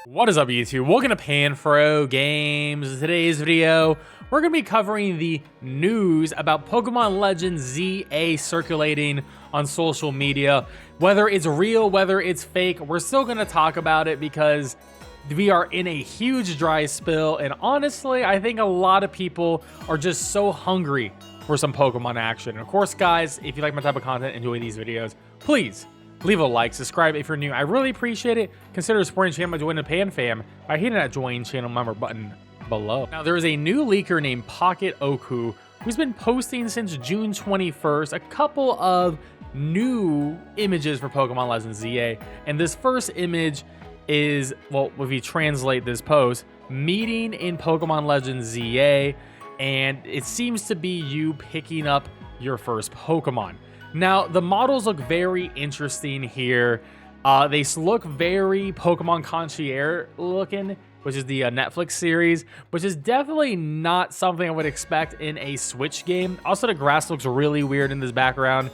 What is up, YouTube? Welcome to PanFro Games. In today's video, we're going to be covering the news about Pokemon Legends ZA circulating on social media. Whether it's real, whether it's fake, we're still going to talk about it because we are in a huge dry spell. And honestly, I think a lot of people are just so hungry for some Pokemon action. And of course, guys, if you like my type of content, enjoy these videos, please leave a like, subscribe if you're new. I really appreciate it. Consider supporting the channel by joining the Pan Fam by hitting that join channel member button below. Now, there is a new leaker named Pocket Oku who's been posting since June 21st a couple of new images for Pokemon Legends ZA. And this first image is, well, if you translate this post, meeting in Pokemon Legends ZA, and it seems to be you picking up your first Pokemon. Now, the models look very interesting here. They look very Pokemon Concierge looking, which is the Netflix series, which is definitely not something I would expect in a Switch game. Also, the grass looks really weird in this background.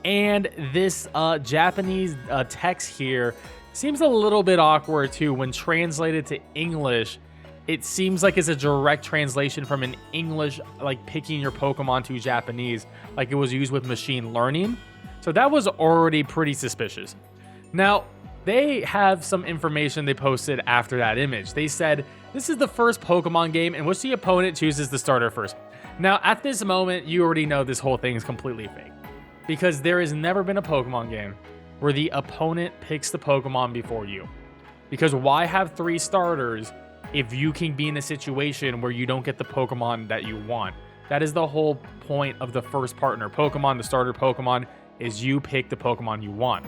And this Japanese text here seems a little bit awkward too. When translated to English, it seems like it's a direct translation from an English, like picking your Pokemon, to Japanese, like it was used with machine learning. So that was already pretty suspicious. Now, they have some information they posted after that image. They said, this is the first Pokemon game in which the opponent chooses the starter first. Now, at this moment, you already know this whole thing is completely fake, because there has never been a Pokemon game where the opponent picks the Pokemon before you. Because why have 3 starters if you can be in a situation where you don't get the Pokemon that you want? That is the whole point of the first partner Pokemon, the starter Pokemon, is you pick the Pokemon you want.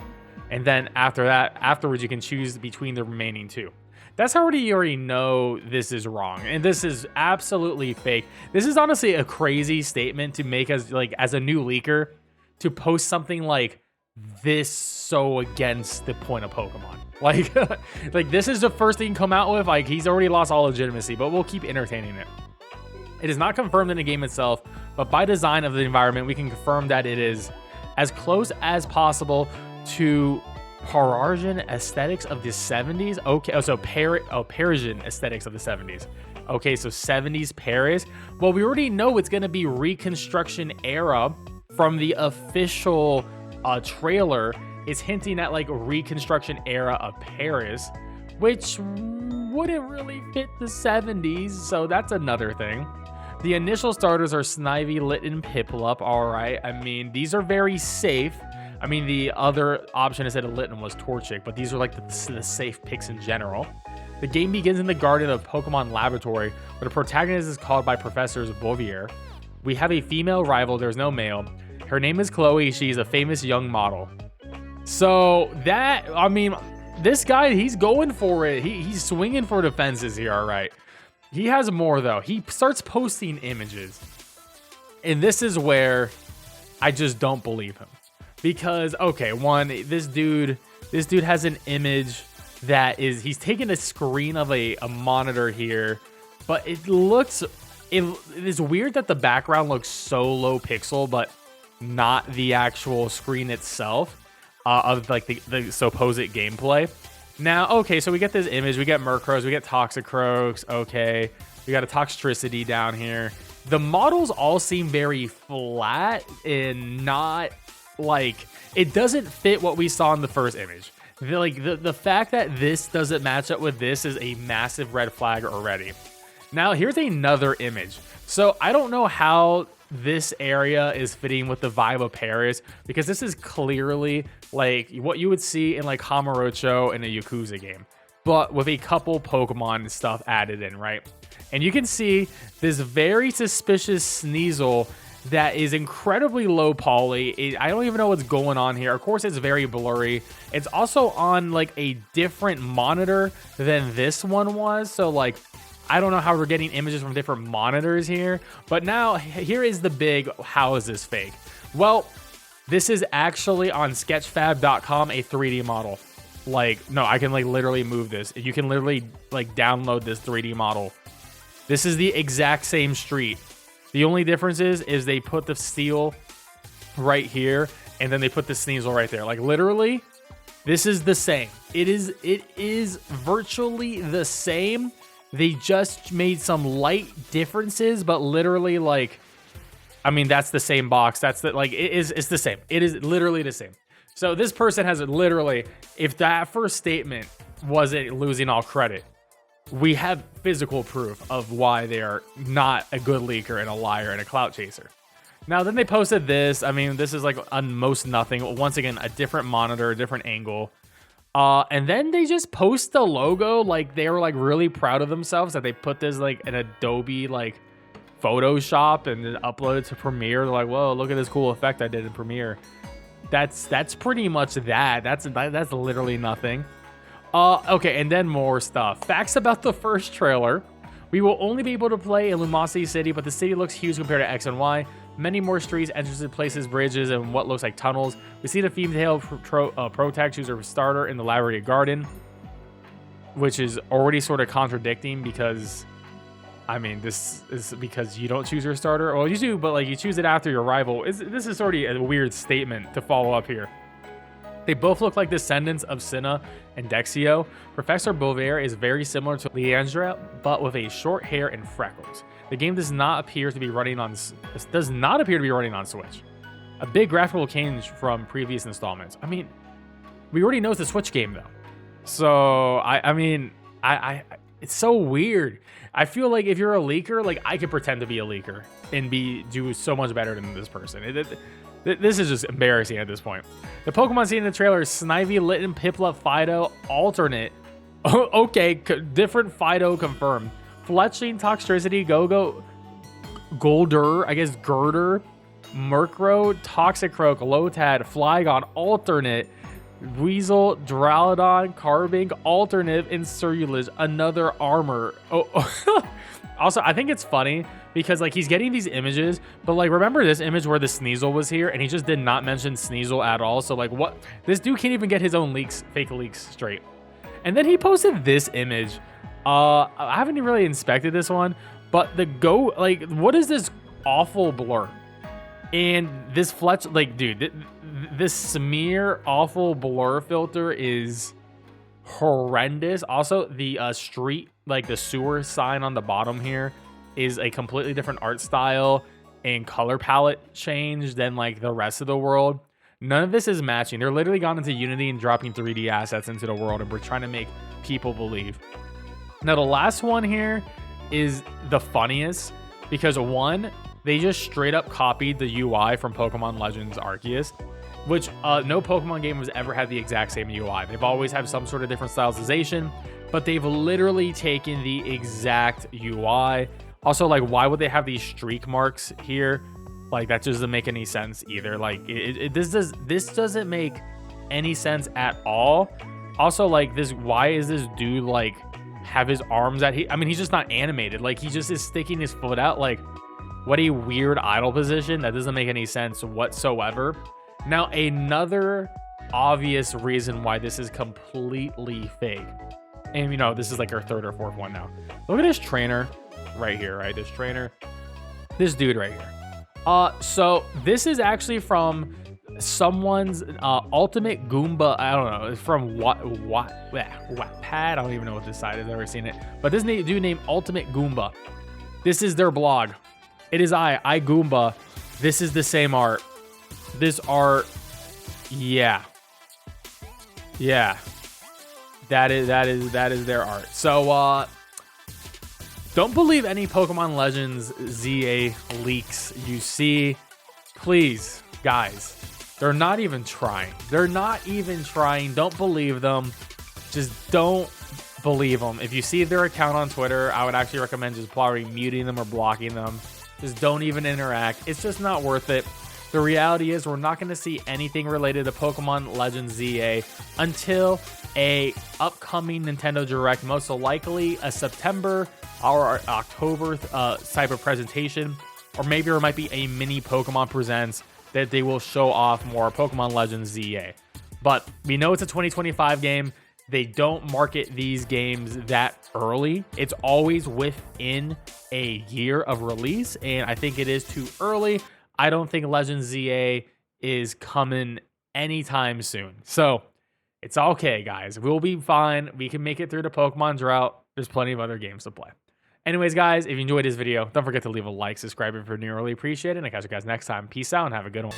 And then afterwards, you can choose between the remaining 2. That's already, you already know this is wrong. And this is absolutely fake. This is honestly a crazy statement to make as a new leaker, to post something like this so against the point of Pokemon. Like this is the first thing come out with. Like, he's already lost all legitimacy, but we'll keep entertaining it. It is not confirmed in the game itself, but by design of the environment, we can confirm that it is as close as possible to Parisian aesthetics of the 70s. Okay, so Parisian aesthetics of the 70s. Okay, so 70s Paris. Well, we already know it's going to be Reconstruction era from the official trailer. Is hinting at like a Reconstruction era of Paris, which wouldn't really fit the 70s, so that's another thing. The initial starters are Snivy, Litten, Piplup. All right, I mean, these are very safe. I mean, the other option instead of Litten was Torchic, but these are like the safe picks in general. The game begins in the Garden of Pokemon Laboratory, where the protagonist is called by Professors Bouvier. We have a female rival, there's no male. Her name is Chloe, she's a famous young model. So that, I mean, this guy, he's going for it. He's swinging for the fences here, all right. He has more, though. He starts posting images. And this is where I just don't believe him. Because, okay, one, this dude has an image that is, he's taking a screen of a monitor here. But it is weird that the background looks so low pixel, but not the actual screen itself. Of like the supposed gameplay. Now, okay, so we get this image, we get Murkrows, we get Toxicroaks, okay, we got a Toxtricity down here. The models all seem very flat and not like, it doesn't fit what we saw in the first image. The fact that this doesn't match up with this is a massive red flag already. Now, here's another image. So I don't know how this area is fitting with the vibe of Paris, because this is clearly like what you would see in like Kamurocho in a Yakuza game, but with a couple Pokemon stuff added in, right? And you can see this very suspicious Sneasel that is incredibly low poly. I don't even know what's going on here. Of course, it's very blurry. It's also on like a different monitor than this one was, so like I don't know how we're getting images from different monitors here, but now here is the big, how is this fake? Well, this is actually on sketchfab.com, a 3D model. Like, no, I can like literally move this. You can literally like download this 3D model. This is the exact same street. The only difference is they put the steel right here, and then they put the Sneasel right there. Like literally, This is the same. It is virtually the same. They just made some light differences, but literally, like, I mean, that's the same box. That's the, like, it's the same. It is literally the same. So this person has literally, if that first statement wasn't losing all credit, we have physical proof of why they are not a good leaker and a liar and a clout chaser. Now, then they posted this. I mean, this is like on most nothing. Once again, a different monitor, a different angle. And then they just post the logo. Like, they were like really proud of themselves that they put this like an Adobe like Photoshop and then upload it to Premiere. They're like, whoa, look at this cool effect I did in Premiere. That's pretty much that. That's literally nothing. Okay, and then more stuff. Facts about the first trailer. We will only be able to play in Lumosity City, but the city looks huge compared to X and Y. Many more streets, entrances, places, bridges, and what looks like tunnels. We see the female protag choose her starter in the Library Garden, which is already sort of contradicting because, I mean, this is because you don't choose your starter. Well, you do, but like you choose it after your rival. This is already a weird statement to follow up here. They both look like descendants of Cinna and Dexio. Professor Bovaire is very similar to Leandra, but with a short hair and freckles. The game does not appear to be running on Switch. A big graphical change from previous installments. I mean, we already know it's a Switch game though. So I mean, it's so weird. I feel like if you're a leaker, like I could pretend to be a leaker and do so much better than this person. This is just embarrassing at this point. The Pokemon seen in the trailer is Snivy, Litten, Piplup, Fido, alternate. Okay, different Fido confirmed. Fletchling, Toxtricity, Go-Go, Goldur, I guess Girder, Murkrow, Toxicroak, Lotad, Flygon, alternate. Weasel, Duraludon, Carbink, alternate, and Surulage, another armor. Oh. Also, I think it's funny because like he's getting these images, but like remember this image where the Sneasel was here and he just did not mention Sneasel at all. So like what? This dude can't even get his own fake leaks straight. And then he posted this image. I haven't really inspected this one, but what is this awful blur? And this Fletch, like, dude, this smear awful blur filter is horrendous. Also, the street, like the sewer sign on the bottom here is a completely different art style and color palette change than like the rest of the world. None of this is matching. They're literally gone into Unity and dropping 3D assets into the world, and we're trying to make people believe. Now, the last one here is the funniest because one, they just straight up copied the UI from Pokemon Legends Arceus, which no Pokemon game has ever had the exact same UI. They've always had some sort of different stylization, but they've literally taken the exact UI. Also, like, why would they have these streak marks here? Like, that just doesn't make any sense either. Like, this doesn't make any sense at all. Also, like, why is this dude, like, have his arms out? I mean, he's just not animated. Like, he just is sticking his foot out. Like, what a weird idle position. That doesn't make any sense whatsoever. Now, another obvious reason why this is completely fake. And, you know, this is like our third or fourth one now. Look at this trainer right here, right? This trainer. This dude right here. So this is actually from someone's Ultimate Goomba. I don't know. It's from Wattpad. I don't even know what this site is. I've never seen it. But this dude named Ultimate Goomba. This is their blog. It is I Goomba. This is the same art. This art, yeah. That is their art. So don't believe any Pokemon Legends ZA leaks you see. Please, guys. They're not even trying. Don't believe them. Just don't believe them. If you see their account on Twitter, I would actually recommend just probably muting them or blocking them. Just don't even interact. It's just not worth it. The reality is we're not going to see anything related to Pokemon Legends ZA until a upcoming Nintendo Direct, most likely a September or October type of presentation, or maybe there might be a mini Pokemon Presents that they will show off more Pokemon Legends ZA. But we know it's a 2025 game. They don't market these games that early. It's always within a year of release, and I think it is too early. I don't think Legends ZA is coming anytime soon. So It's okay, guys. We'll be fine. We can make it through the Pokemon drought. There's plenty of other games to play. Anyways, guys, if you enjoyed this video, don't forget to leave a like, subscribe if you're new. Really appreciate it. And I'll catch you guys next time. Peace out and have a good one.